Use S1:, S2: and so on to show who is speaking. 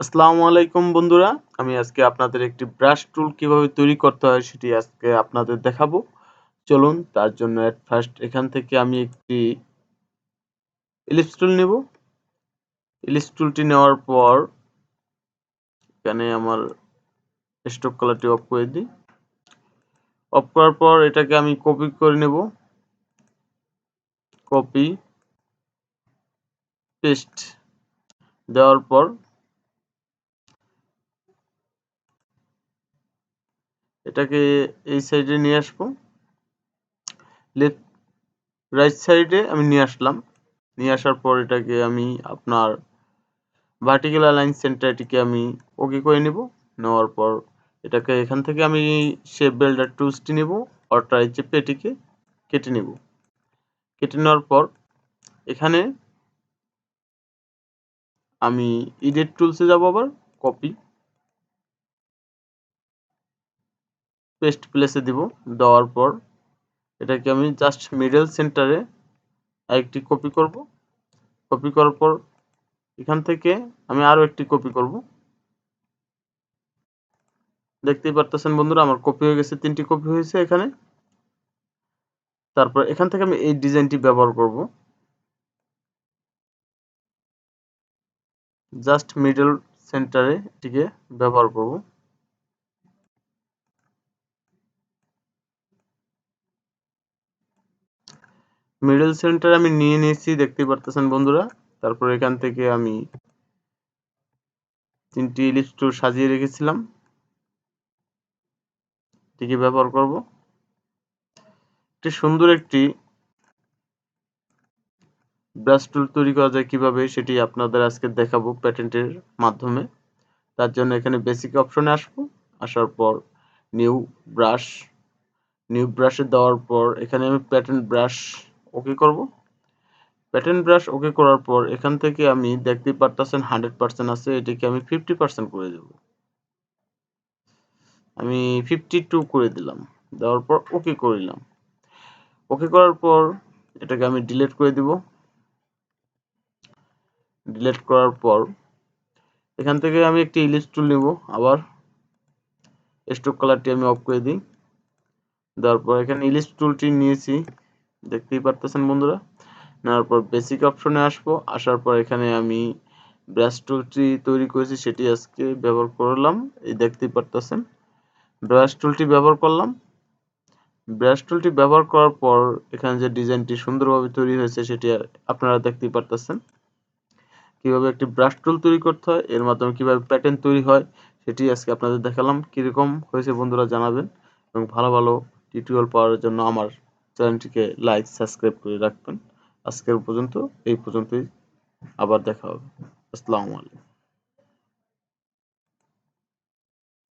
S1: আসসালামু আলাইকুম বন্ধুরা, আমি আজকে আপনাদের একটি ব্রাশ টুল কিভাবে তৈরি করতে হয় সেটি আজকে আপনাদের দেখাবো। চলুন তার জন্য এট ফার্স্ট এখান থেকে আমি একটি ইলিপস টুল নেব। ইলিপস টুলটি নেওয়ার পর এখানে আমার স্ট্রোক কালারটি অফ করে দিই। অফ করার পর এটাকে আমি কপি করে নেব। কপি পেস্ট দেওয়ার পর এটাকে এই সাইডে নিয়ে আসবো। লেফট রাইট সাইডে আমি নিয়ে আসলাম। নিয়ে আসার পর এটাকে আমি আপনার ভার্টিক্যাল অ্যালাইন সেন্টার এটিকে আমি ওকে করে নেব। নেওয়ার পর এটাকে এখান থেকে আমি শেপ বিল্ডার টুলসটি নেব, অর্থাৎ চেপে এটিকে কেটে নেব। কেটে নেওয়ার পর এখানে আমি এডিট টুলসে যাব, আবার কপি পেস্ট প্লেসে দিব। দেওয়ার পর এটাকে আমি জাস্ট মিডল সেন্টারে আরেকটি কপি করব। কপি করার পর এখান থেকে আমি আরও একটি কপি করব। দেখতেই পারতেছেন বন্ধুরা, আমার কপি হয়ে গেছে, 3টি কপি হয়েছে এখানে। তারপর এখান থেকে আমি এই ডিজাইনটি ব্যবহার করব। জাস্ট মিডল সেন্টারে এটিকে ব্যবহার করব। মিডল সেন্টার আমি নিয়ে নিয়েছি, দেখতেই পারতেছেন বন্ধুরা। তারপর এখান থেকে আমি 3টি ইলিপস টুল সাজিয়ে রেখেছিলাম, এটিকে ব্যবহার করব। একটি সুন্দর একটি ব্রাশ টুল তৈরি করা যায় কিভাবে সেটি আপনাদের আজকে দেখাবো প্যাটেন্টের মাধ্যমে। তার জন্য এখানে বেসিক অপশনে আসবো। আসার পর নিউ ব্রাশ, নিউ ব্রাশে দেওয়ার পর এখানে আমি প্যাটার্ন ব্রাশ ওকে করব। প্যাটার্ন ব্রাশ ওকে করার পর এখান থেকে আমি দেখতেই পারতেছেন 100% আছে, এটিকে আমি 50% করে দেব। আমি 52 করে দিলাম। দেওয়ার পর ওকে করলাম। ওকে করার পর এটাকে আমি ডিলিট করে দিব। ডিলিট করার পর এখান থেকে আমি একটি ইলিপস টুল নেব, আবার স্ট্রোক কালারটি আমি অফ করে দিই। দেওয়ার পর এখানে ইলিপস টুলটি নিয়েছি, দেখতেই পারতেছেন বন্ধুরা। নেওয়ার পর বেসিক অপশনে আসবো। আসার পর এখানে আমি ব্রাশ টুলটি তৈরি করেছি সেটি আজকে ব্যবহার করলাম, এই দেখতেই পারতেছেন। ব্রাশ টুলটি ব্যবহার করলাম। ব্রাশ টুলটি ব্যবহার করার পর এখানে যে ডিজাইনটি সুন্দরভাবে তৈরি হয়েছে সেটি আপনারা দেখতেই পারতেছেন। কিভাবে একটি ব্রাশ টুল তৈরি করতে হয়, এর মাধ্যমে কিভাবে প্যাটার্ন তৈরি হয় সেটি আজকে আপনাদের দেখালাম। কিরকম হয়েছে বন্ধুরা জানাবেন, এবং ভালো ভালো টিউটোরিয়াল পাওয়ার জন্য আমার চ্যানেলটিকে লাইক সাবস্ক্রাইব করে রাখবেন। আজকের পর্যন্ত এই পর্যন্তই, আবার দেখা হবে। আসসালামু আলাইকুম।